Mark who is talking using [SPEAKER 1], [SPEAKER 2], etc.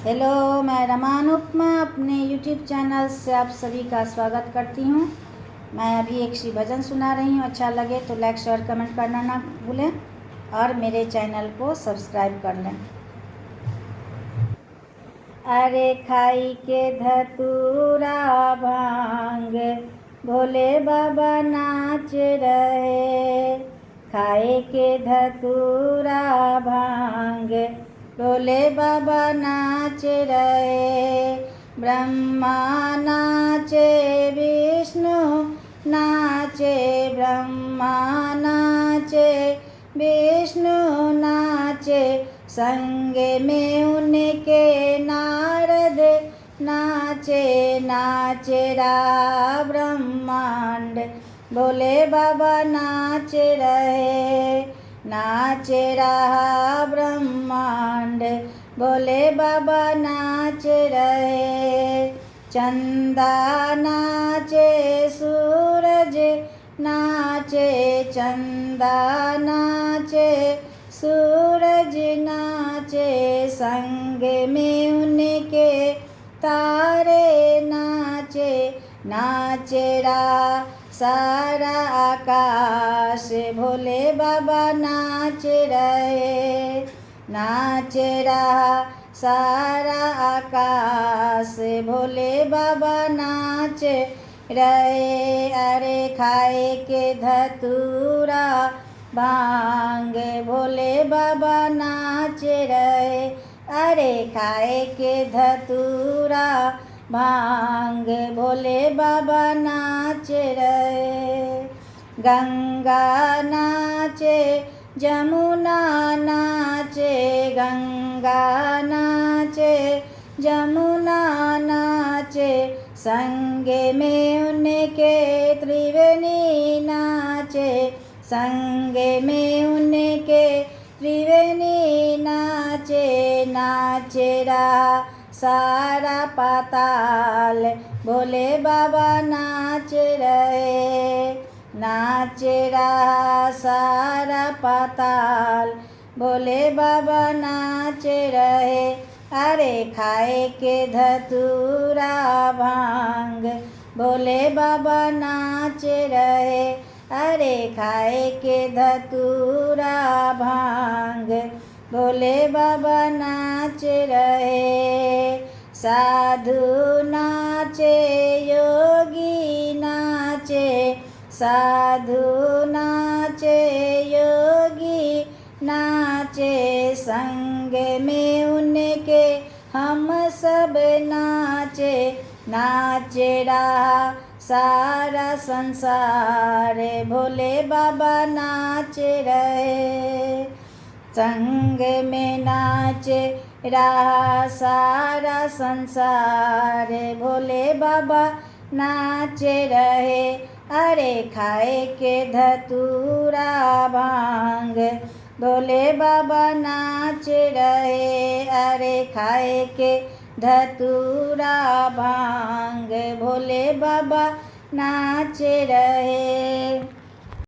[SPEAKER 1] Hello, मैं रमान उपमा अपने YouTube channel से आप सभी का स्वागत करती हूँ। मैं अभी एक श्री भजन सुना रही हूँ। अच्छा लगे तो लाइक शेयर कमेंट करना ना भूलें और मेरे चैनल को सब्सक्राइब कर लें। अरे खाई के धतूरा भांग भोले बाबा नाच रहे। खाए के धतूरा भांग भोले बाबा नाच रहे। ब्रह्मा नाचे विष्णु नाचे, ब्रह्मा नाचे विष्णु नाचे, संग में उनके नारद नाचे। नाचे रा ब्रह्मांड भोले बाबा नाच रहे। नाचे रहा ब्रह्मांड भोले बाबा नाच रहे। चंदा नाचे सूरज नाचे, चंदा नाचे सूरज नाचे, संग में उनके तारे नाचे। नाचेरा सारा आकाश भोले बाबा नाच रहे। नाच रहा सारा आकाश भोले बाबा नाच रहे। अरे खाए के धतूरा भांग भोले बाबा नाच रहे। अरे खाए के धतूरा भांग भोले बाबा नाच रहे। गंगा नाचे जमुना नाचे, गंगा नाचे जमुना नाचे, संग में उनके त्रिवेणी नाचे। संग में उनके त्रिवेणी नाचे। नाचे रहा सारा पाताल भोले बाबा नाच रहे। नाच रहा सारा पाताल भोले बाबा नाच रहे। अरे खाए के धतूरा भांग भोले बाबा नाच रहे। अरे खाए के धतूरा भांग भोले बाबा नाच रहे। साधु नाचे योगी नाचे, साधु नाचे योगी नाचे, संग में उनके हम सब नाचे। नाचे रहा सारा संसार भोले बाबा नाच रहे। संग में नाचे रहा सारा संसार भोले बाबा नाच रहे। अरे खाए के धतूरा भांग भोले बाबा नाच रहे। अरे खाए के धतूरा भांग भोले बाबा नाच रहे।